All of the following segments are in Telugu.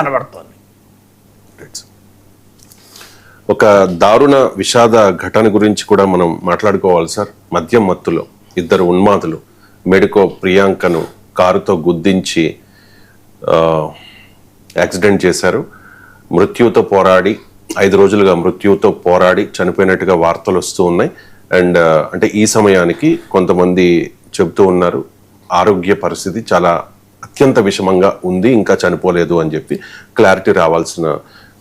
కనబడుతోంది. ఒక దారుణ విషాద ఘటన గురించి కూడా మనం మాట్లాడుకోవాలి సార్. మద్యం మత్తులో ఇద్దరు ఉన్మాదులు మెడికో ప్రియాంకను కారుతో గుద్దించి యాక్సిడెంట్ చేశారు. మృత్యువుతో పోరాడి 5 రోజులుగా మృత్యువుతో పోరాడి చనిపోయినట్టుగా వార్తలు వస్తూ ఉన్నాయి. అండ్ అంటే ఈ సమయానికి కొంతమంది చెబుతూ ఉన్నారు ఆరోగ్య పరిస్థితి చాలా అత్యంత విషమంగా ఉంది, ఇంకా చనిపోలేదు అని చెప్పి క్లారిటీ రావాల్సిన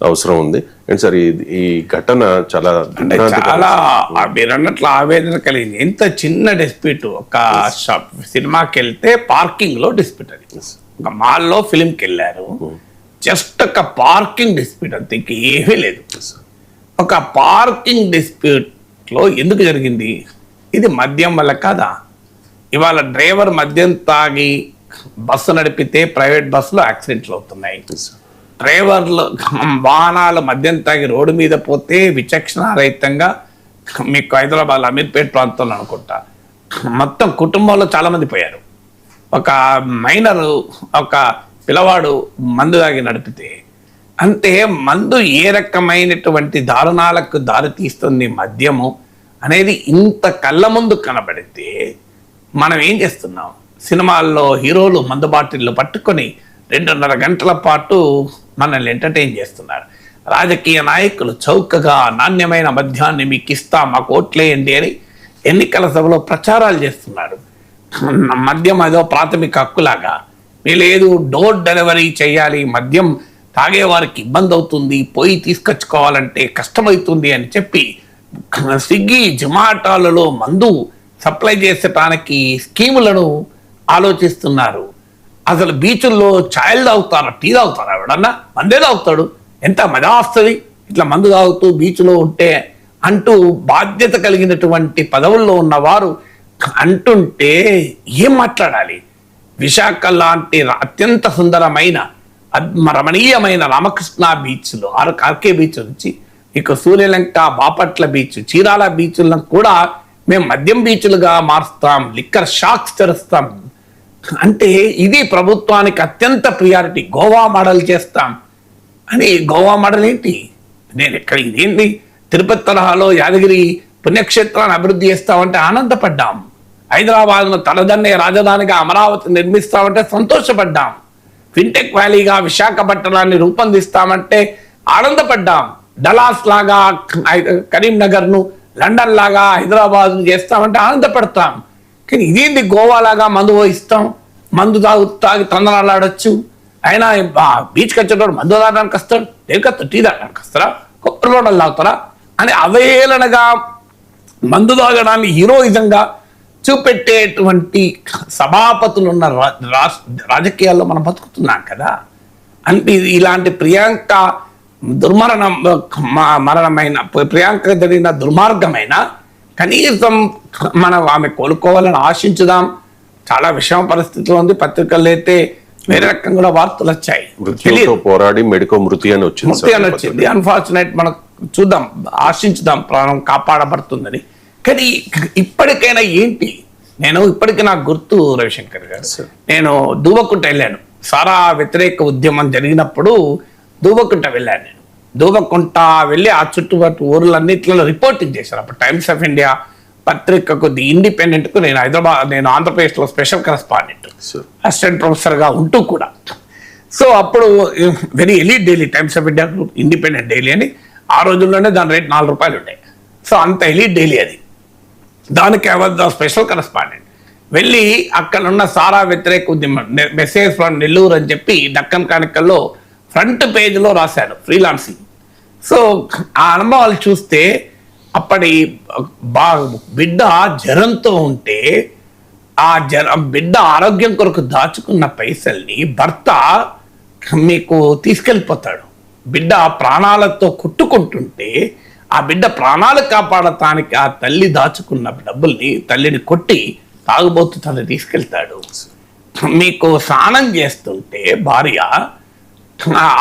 అవసరం ఉంది. అండ్ సార్ ఈ ఘటన చాలా మీరు అన్నట్లు ఆవేదన కలిగింది. ఎంత చిన్న డిస్ప్యూట్, ఒక సినిమాకి వెళ్తే పార్కింగ్ లో డిస్ప్యూట్, అది ఒక మాల్లో ఫిలింకి వెళ్ళారు, జస్ట్ ఒక పార్కింగ్ డిస్ప్యూట్ అంతే, ఇంకేమీ లేదు. ఒక పార్కింగ్ డిస్ప్యూట్ లో ఎందుకు జరిగింది? ఇది మద్యం వల్ల కాదా? ఇవాళ డ్రైవర్ మద్యం తాగి బస్సు నడిపితే ప్రైవేట్ బస్సులో యాక్సిడెంట్లు అవుతున్నాయి. డ్రైవర్లు వాహనాలు మద్యం తాగి రోడ్డు మీద పోతే విచక్షణారహితంగా, మీకు హైదరాబాద్ అమీర్పేట్ ప్రాంతంలో అనుకుంటా మొత్తం కుటుంబంలో చాలా మంది పోయారు. ఒక మైనర్, ఒక పిల్లవాడు మందు తాగి నడిపితే, అంటే మందు ఏ రకమైనటువంటి దారుణాలకు దారి తీస్తుంది మద్యము అనేది ఇంత కళ్ళ ముందు కనబడితే మనం ఏం చేస్తున్నాం? సినిమాల్లో హీరోలు మందు బాటిళ్ళు పట్టుకొని 2.5 గంటల పాటు మనల్ని ఎంటర్టైన్ చేస్తున్నారు. రాజకీయ నాయకులు చౌకగా నాణ్యమైన మద్యాన్ని మీకు ఇస్తా, మాకు ఓట్లేయండి అని ఎన్నికల సభలో ప్రచారాలు చేస్తున్నారు. మద్యం ఏదో ప్రాథమిక హక్కులాగా, లేదు డోర్ డెలివరీ చేయాలి, మద్యం తాగేవారికి ఇబ్బంది అవుతుంది, పోయి తీసుకొచ్చుకోవాలంటే కష్టమవుతుంది అని చెప్పి స్విగ్గీ జొమాటోలలో మందు సప్లై చేసటానికి స్కీములను ఆలోచిస్తున్నారు. అసలు బీచుల్లో ఛాయలు తాగుతారా, టీ తాగుతారా? ఎవడన్నా మందే తాగుతాడు, ఎంత మజా వస్తుంది ఇట్లా మందు తాగుతూ బీచ్లో ఉంటే అంటూ బాధ్యత కలిగినటువంటి పదవుల్లో ఉన్నవారు అంటుంటే ఏం మాట్లాడాలి? విశాఖ లాంటి అత్యంత సుందరమైన రమణీయమైన రామకృష్ణ బీచ్లో, ఆర్కే బీచ్ నుంచి ఇక సూర్యలంక, బాపట్ల బీచ్, చీరాల బీచ్లను కూడా మేము మద్యం బీచ్లుగా మారుస్తాం, లిక్కర్ షాక్స్ తెరుస్తాం అంటే ఇది ప్రభుత్వానికి అత్యంత ప్రియారిటీ. గోవా మోడల్ చేస్తాం అని. గోవా మోడల్ ఏంటి? నేను ఎక్కడ ఇదేంటి తిరుపతి తరహాలో యాదగిరి పుణ్యక్షేత్రాన్ని అభివృద్ధి చేస్తామంటే ఆనందపడ్డాం. హైదరాబాద్ను తలదన్నే రాజధానిగా అమరావతి నిర్మిస్తామంటే సంతోషపడ్డాం. ఫిన్టెక్ వ్యాలీగా విశాఖపట్నాన్ని రూపొందిస్తామంటే ఆనందపడ్డాం. డలాస్ లాగా కరీంనగర్ను, లండన్ లాగా హైదరాబాద్ను చేస్తామంటే ఆనందపడతాం. కానీ ఇదేంటి గోవా లాగా మందు పోయిస్తాం, మందు తాగి తొందరలాడొచ్చు, అయినా బీచ్కి వచ్చేటప్పుడు మందు తాగడానికి వస్తాడు, లేకపోతే టీ తాగడానికి వస్తారా, కొబ్బరి బొండలు తాగుతారా అని అవేళనగా మందు తాగడాన్ని హీరోయిజంగా చూపెట్టేటువంటి సభాపతులు ఉన్న రాజకీయాల్లో మనం బతుకుతున్నాం కదా. అంటే ఇలాంటి ప్రియాంక మరణమైన ప్రియాంక జరిగిన దుర్మార్గమైన కనీసం మనం ఆమె కోలుకోవాలని ఆశించుదాం. చాలా విషమ పరిస్థితిలో ఉంది. పత్రికల్లో అయితే వేరే రకంగా కూడా వార్తలు వచ్చాయి. పోరాడి మెడికో మృతి అని వచ్చింది. అన్ఫార్చునేట్. మనం చూద్దాం, ఆశించుదాం ప్రాణం కాపాడబడుతుందని. కానీ ఇప్పటికైనా ఏంటి, నేను ఇప్పటికీ నాకు గుర్తు రవిశంకర్ గారు, నేను దూబకుంట వెళ్ళాను. సారా వ్యతిరేక ఉద్యమం జరిగినప్పుడు దూబకుంట వెళ్ళాను. నేను దూబకుంట వెళ్ళి ఆ చుట్టుపక్కల ఊర్లన్నింటిలో రిపోర్టింగ్ చేశాను. అప్పుడు టైమ్స్ ఆఫ్ ఇండియా పత్రికకు, ది ఇండిపెండెంట్కు నేను ఆంధ్రప్రదేశ్లో స్పెషల్ కరెస్పాండెంట్, అసిస్టెంట్ ప్రొఫెసర్గా ఉంటూ కూడా. సో అప్పుడు very elite daily, times of India group independent daily అని, ఆ రోజుల్లోనే దాని రేట్ 4 రూపాయలు ఉంటాయి. సో అంత ఎలీట్ డైలీ అది. దానికి స్పెషల్ కరెస్పాండెంట్ వెళ్ళి అక్కడ ఉన్న సారా వ్యతిరేక ఉద్యమం మెసేజ్ ఫ్రమ్ నెల్లూరు అని చెప్పి డక్కన్ క్రానికల్లో ఫ్రంట్ పేజ్లో రాశాను, ఫ్రీలాన్సింగ్. సో ఆ అనుభవాలు చూస్తే అప్పటి బిడ్డ జ్వరంతో ఉంటే ఆ బిడ్డ ఆరోగ్యం కొరకు దాచుకున్న పైసల్ని భర్త మీకు తీసుకెళ్ళిపోతాడు. బిడ్డ ప్రాణాలతో కొట్టుకుంటుంటే ఆ బిడ్డ ప్రాణాలు కాపాడటానికి ఆ తల్లి దాచుకున్న డబ్బుల్ని, తల్లిని కొట్టి తాగుబోతు తల్లి తీసుకెళ్తాడు. మీకు స్నానం చేస్తుంటే భార్య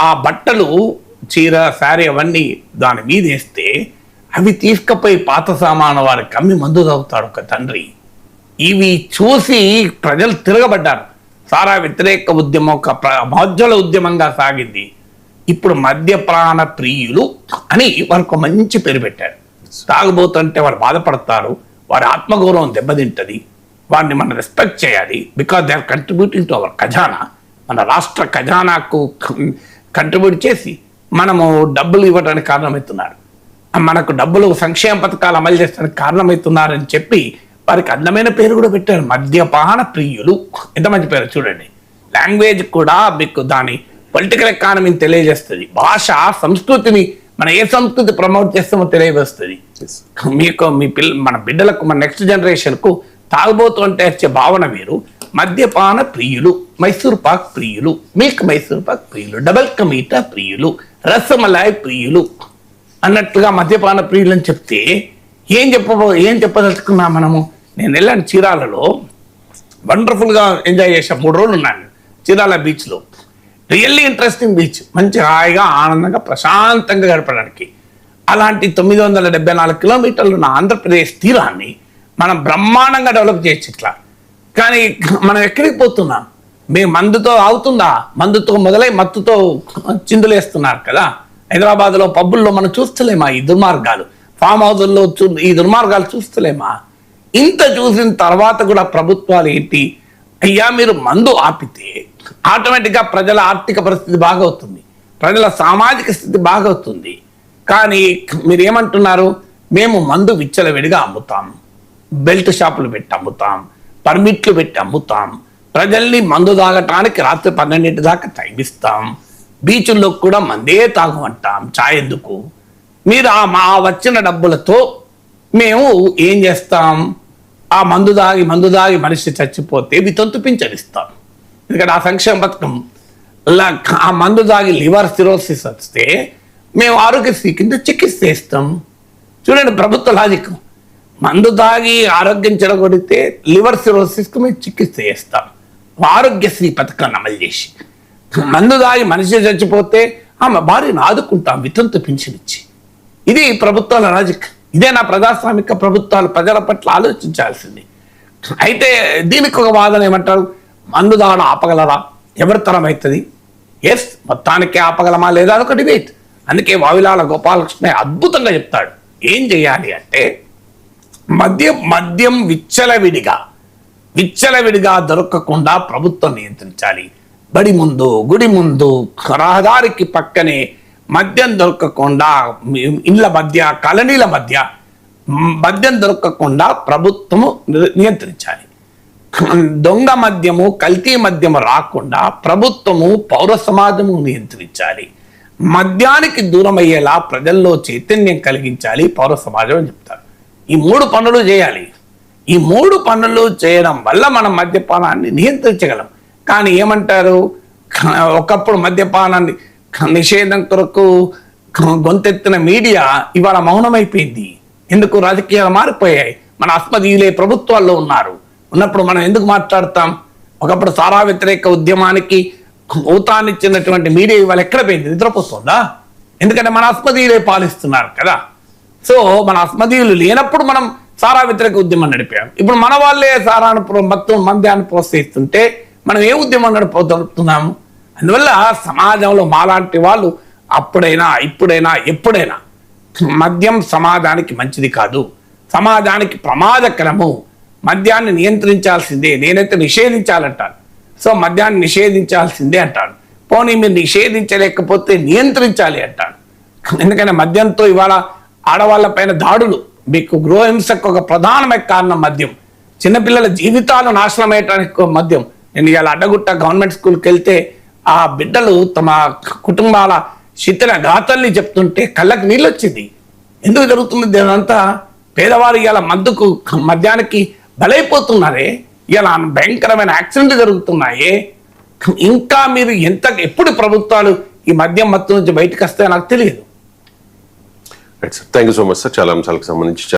ఆ బట్టలు, చీర, శారీ అవన్నీ దాని మీద వేస్తే అవి తీసుకుపోయి పాత సామాను వారికి అమ్మి మందు తాగుతాడు ఒక తండ్రి. ఇవి చూసి ప్రజలు తిరగబడ్డారు. సారా వ్యతిరేక ఉద్యమం ఒక మహోజ్వల ఉద్యమంగా సాగింది. ఇప్పుడు మద్యపాన ప్రియులు అని వారికి ఒక మంచి పేరు పెట్టారు. తాగుబోతుంటే వారు బాధపడతారు, వారి ఆత్మగౌరవం దెబ్బతింటది, వారిని మనం రెస్పెక్ట్ చేయాలి. Because they are contributing to our ఖజానా. మన రాష్ట్ర ఖజానాకు కంట్రిబ్యూట్ చేసి మనము డబ్బులు ఇవ్వడానికి కారణమవుతున్నారు, మనకు డబ్బులు సంక్షేమ పథకాలు అమలు చేసడానికి కారణమవుతున్నారని చెప్పి వారికి అందమైన పేరు కూడా పెట్టారు, మద్యపాన ప్రియులు. ఎంత మంచి పేరు చూడండి. లాంగ్వేజ్ కూడా మీకు దాని పొలిటికల్ ఎకానమీని తెలియజేస్తుంది, భాష సంస్కృతిని మనం ఏ సంస్కృతి ప్రమోట్ చేస్తామో తెలియజేస్తుంది. మీకు మన బిడ్డలకు, మన నెక్స్ట్ జనరేషన్కు తాగుబోతు అంటే వచ్చే భావన వేరు. మద్యపాన ప్రియులు, మైసూర్ పాక్ ప్రియులు, మిల్క్ మైసూర్ పాక్ ప్రియులు, డబల్ కమీటా ప్రియులు, రసమలాయ్ ప్రియులు అన్నట్టుగా మద్యపాన ప్రియులు అని చెప్తే ఏం చెప్పదలుచుకున్నా మనము. నేను వెళ్ళాను చీరాలలో, వండర్ఫుల్గా ఎంజాయ్ చేశాను. 3 రోజులు ఉన్నాను చీరాల బీచ్లో. రియల్లీ ఇంట్రెస్టింగ్ బీచ్, మంచి హాయిగా ఆనందంగా ప్రశాంతంగా గడపడానికి. అలాంటి 974 కిలోమీటర్లు ఉన్న ఆంధ్రప్రదేశ్ తీరాన్ని మనం బ్రహ్మాండంగా డెవలప్ చేయొచ్చు ఇట్లా. కానీ మనం ఎక్కడికి పోతున్నాం? మేము మందుతో అవుతుందా? మందుతో మొదలై మత్తుతో చిందులేస్తున్నారు కదా. హైదరాబాద్లో పబ్బుల్లో మనం చూస్తలేమా ఈ దుర్మార్గాలు? ఫామ్ హౌజుల్లో ఈ దుర్మార్గాలు చూస్తలేమా? ఇంత చూసిన తర్వాత కూడా ప్రభుత్వాలు ఏంటి, అయ్యా మీరు మందు ఆపితే ఆటోమేటిక్గా ప్రజల ఆర్థిక పరిస్థితి బాగవుతుంది, ప్రజల సామాజిక స్థితి బాగవుతుంది. కానీ మీరు ఏమంటున్నారు? మేము మందు విచ్చలవిడిగా అమ్ముతాం, బెల్ట్ షాపులు పెట్టి అమ్ముతాం, పర్మిట్లు పెట్టి అమ్ముతాం, ప్రజల్ని మందు తాగటానికి రాత్రి 12 దాకా టైం ఇస్తాం, బీచుల్లో కూడా మందే తాగమంటాం, చాయ్ ఎందుకు? మీరు మా వచ్చిన డబ్బులతో మేము ఏం చేస్తాం? ఆ మందు దాగి మనిషి చచ్చిపోతే వితంతు పింఛనిస్తాం. ఎందుకంటే ఆ సంక్షేమ పథకం ఆ మందు దాగి లివర్ సిరోసిస్ వస్తే మేము ఆరోగ్యశ్రీ కింద చికిత్స ఇస్తాం. చూడండి ప్రభుత్వ లాజిక్. మందు తాగి ఆరోగ్యం చెడగొడితే లివర్ సిరోసిస్కు మేము చికిత్స చేస్తాం, ఆరోగ్యశ్రీ పథకాన్ని అమలు చేసి. మందు తాగి మనిషి చచ్చిపోతే ఆమె భార్యను ఆదుకుంటాం వితంతు పింఛనిచ్చి. ఇది ప్రభుత్వాల లాజిక్. ఇదే నా ప్రజాస్వామిక ప్రభుత్వాలు ప్రజల పట్ల ఆలోచించాల్సింది. అయితే దీనికి ఒక వాదన ఏమంటారు? మందు తాగడం ఆపగలరా? ఎవరి తరం అవుతుంది? ఎస్, మొత్తానికే ఆపగలమా లేదా అదొక డిబేట్. అందుకే వావిలాల గోపాలకృష్ణ అద్భుతంగా చెప్తాడు. ఏం చేయాలి అంటే మద్యం విచ్చలవిడిగా దొరకకుండా ప్రభుత్వం నియంత్రించాలి. బడి ముందు, గుడి ముందు, రహదారికి పక్కనే మద్యం దొరకకుండా, ఇండ్ల మధ్య, కాలనీల మధ్య మద్యం దొరకకుండా ప్రభుత్వము నియంత్రించాలి. దొంగ మద్యము, కల్తీ మద్యము రాకుండా ప్రభుత్వము, పౌర సమాజము నియంత్రించాలి. మద్యానికి దూరం అయ్యేలా ప్రజల్లో చైతన్యం కలిగించాలి పౌర సమాజం అని చెప్తారు. ఈ 3 పనులు చేయాలి. ఈ 3 పనులు చేయడం వల్ల మనం మద్యపానాన్ని నియంత్రించగలం. కానీ ఏమంటారు? ఒకప్పుడు మద్యపానాన్ని నిషేధం కొరకు గొంతెత్తిన మీడియా ఇవాళ మౌనమైపోయింది. ఎందుకు? రాజకీయాలు మారిపోయాయి. మన అస్మదీయులే ప్రభుత్వాల్లో ఉన్నప్పుడు మనం ఎందుకు మాట్లాడతాం? ఒకప్పుడు సారా వ్యతిరేక ఉద్యమానికి ఊతాన్నిచ్చినటువంటి మీడియా ఇవాళ ఎక్కడ పోయింది? నిద్రపోతుందా? ఎందుకంటే మన అస్మదీయులే పాలిస్తున్నారు కదా. సో మన అస్మదీయులు లేనప్పుడు మనం సారా వ్యతిరేక ఉద్యమం నడిపాం. ఇప్పుడు మన వాళ్ళే సారాను మొత్తం మద్యాన్ని ప్రోత్సహిస్తుంటే మనం ఏ ఉద్యమం నడుపుతున్నాము? అందువల్ల సమాజంలో మాలాంటి వాళ్ళు అప్పుడైనా, ఇప్పుడైనా, ఎప్పుడైనా మద్యం సమాజానికి మంచిది కాదు, సమాజానికి ప్రమాదకరము, మద్యాన్ని నియంత్రించాల్సిందే. నేనైతే నిషేధించాలంటాను. సో మద్యాన్ని నిషేధించాల్సిందే అంటాను. పోనీ మీరు నిషేధించలేకపోతే నియంత్రించాలి అంటాను. ఎందుకంటే మద్యంతో ఇవాళ ఆడవాళ్ళ పైన దాడులు, మీకు గృహహింసకు ఒక ప్రధానమైన కారణం మద్యం. చిన్నపిల్లల జీవితాలు నాశనం అయ్యడానికి మద్యం. నేను ఇవాళ అడ్డగుట్ట గవర్నమెంట్ స్కూల్కి వెళ్తే ఆ బిడ్డలు తమ కుటుంబాల శిథిల గాథల్ని చెప్తుంటే కళ్ళకి నీళ్ళు వచ్చింది. ఎందుకు జరుగుతుంది ఇదంతా? పేదవారు ఇవాళ మద్యానికి బలైపోతున్నారే, ఇలా భయంకరమైన యాక్సిడెంట్లు జరుగుతున్నాయే. ఇంకా మీరు ఎప్పుడు ప్రభుత్వాలు ఈ మద్యం మత్తు నుంచి బయటకు వస్తాయో నాకు తెలియదు. Thank you so much sir. చాలా అంశాలకు సంబంధించి